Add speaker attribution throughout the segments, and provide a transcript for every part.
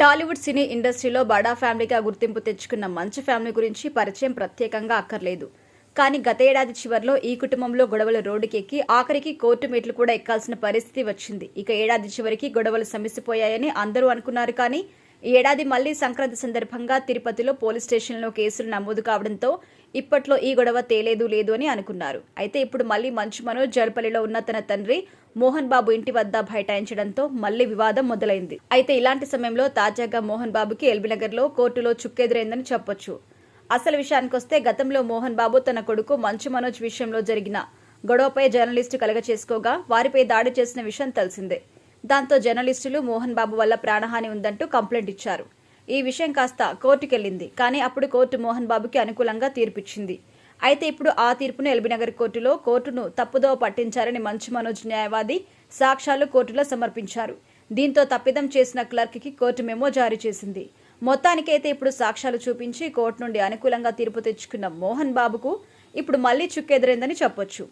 Speaker 1: టాలీవుడ్ సినీ ఇండస్ట్రీలో బడా ఫ్యామిలీగా గుర్తింపు తెచ్చుకున్న మంచు ఫ్యామిలీ గురించి పరిచయం ప్రత్యేకంగా అక్కర్లేదు. కానీ గత ఏడాది చివర్లో ఈ కుటుంబంలో గొడవలు రోడ్డుకెక్కి ఆఖరికి కోర్టు మెట్లు కూడా ఎక్కాల్సిన పరిస్థితి వచ్చింది. ఇక ఏడాది చివరికి గొడవలు సమసిపోయాయని అందరూ అనుకున్నారు. కానీ ఈ ఏడాది మళ్లీ సంక్రాంతి సందర్భంగా తిరుపతిలో పోలీస్ స్టేషన్లో కేసులు నమోదు కావడంతో ఇప్పట్లో ఈ గొడవ తేలేదు అని అనుకున్నారు. అయితే ఇప్పుడు మళ్లీ మంచు మనోజ్ జల్పల్లిలో ఉన్న తన తండ్రి మోహన్ బాబు ఇంటి వద్ద బైఠాయించడంతో మళ్లీ వివాదం మొదలైంది. అయితే ఇలాంటి సమయంలో తాజాగా మోహన్ బాబుకి ఎల్బీనగర్లో కోర్టులో చుక్కెదురైందని చెప్పొచ్చు. అసలు విషయానికొస్తే గతంలో మోహన్ బాబు తన కొడుకు మంచు మనోజ్ విషయంలో జరిగిన గొడవపై జర్నలిస్టు కలగచేసుకోగా వారిపై దాడి చేసిన విషయం తెలిసిందే. దాంతో జర్నలిస్టులు మోహన్ బాబు వల్ల ప్రాణహాని ఉందంటూ కంప్లైంట్ ఇచ్చారు. ఈ విషయం కాస్త కోర్టుకెళ్లింది. కానీ అప్పుడు కోర్టు మోహన్ బాబుకి అనుకూలంగా తీర్పిచ్చింది. అయితే ఇప్పుడు ఆ తీర్పును ఎల్బీనగర్ కోర్టును తప్పుదోవ పట్టించారని మంచు మనోజ్ న్యాయవాది సాక్ష్యాలు కోర్టులో సమర్పించారు. దీంతో తప్పిదం చేసిన క్లర్క్కి కోర్టు మెమో జారీ చేసింది. మొత్తానికైతే ఇప్పుడు సాక్ష్యాలు చూపించి కోర్టు నుండి అనుకూలంగా తీర్పు తెచ్చుకున్న మోహన్ బాబుకు ఇప్పుడు మళ్లీ చుక్కెదురైందని చెప్పొచ్చు.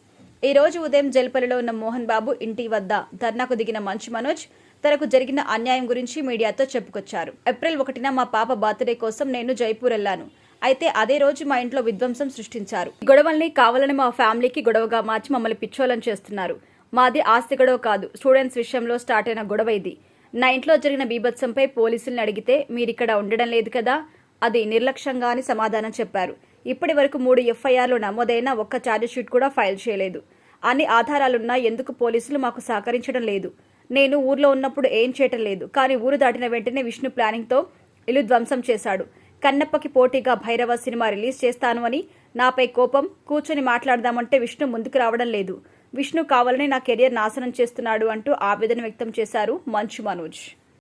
Speaker 1: ఈ రోజు ఉదయం జల్పల్లిలో ఉన్న మోహన్ బాబు ఇంటి వద్ద ధర్నాకు దిగిన మంచు మనోజ్ తనకు జరిగిన అన్యాయం గురించి మీడియాతో చెప్పుకొచ్చారు. ఏప్రిల్ 1న మా పాప బర్త్డే కోసం నేను జైపూర్ వెళ్లాను. అయితే అదే రోజు మా ఇంట్లో విధ్వంసం సృష్టించారు. గొడవల్ని కావాలని మా ఫ్యామిలీకి గొడవగా మార్చి మమ్మల్ని పిచ్చోలం చేస్తున్నారు. మాది ఆస్తి గొడవ కాదు, స్టూడెంట్స్ విషయంలో స్టార్ట్ అయిన గొడవ ఇది. నా ఇంట్లో జరిగిన బీభత్సంపై పోలీసుల్ని అడిగితే మీరిక్కడ ఉండడం లేదు కదా, అది నిర్లక్ష్యంగా అని సమాధానం చెప్పారు. ఇప్పటి వరకు 3 ఎఫ్ఐఆర్లు నమోదైనా ఒక్క ఛార్జిషీట్ కూడా ఫైల్ చేయలేదు. అన్ని ఆధారాలున్నా ఎందుకు పోలీసులు మాకు సహకరించడం లేదు? నేను ఊర్లో ఉన్నప్పుడు ఏం చేయటం లేదు. కానీ ఊరు దాటిన వెంటనే విష్ణు ప్లానింగ్తో ఇల్లు ధ్వంసం చేశాడు. కన్నప్పకి పోటీగా భైరవ సినిమా రిలీజ్ చేస్తాను అని నాపై కోపం, కూర్చొని మాట్లాడదామంటే విష్ణు ముందుకు రావడం లేదు. విష్ణు కావాలని నా కెరియర్ నాశనం చేస్తున్నాడు అంటూ ఆవేదన వ్యక్తం చేశారు మంచు మనోజ్.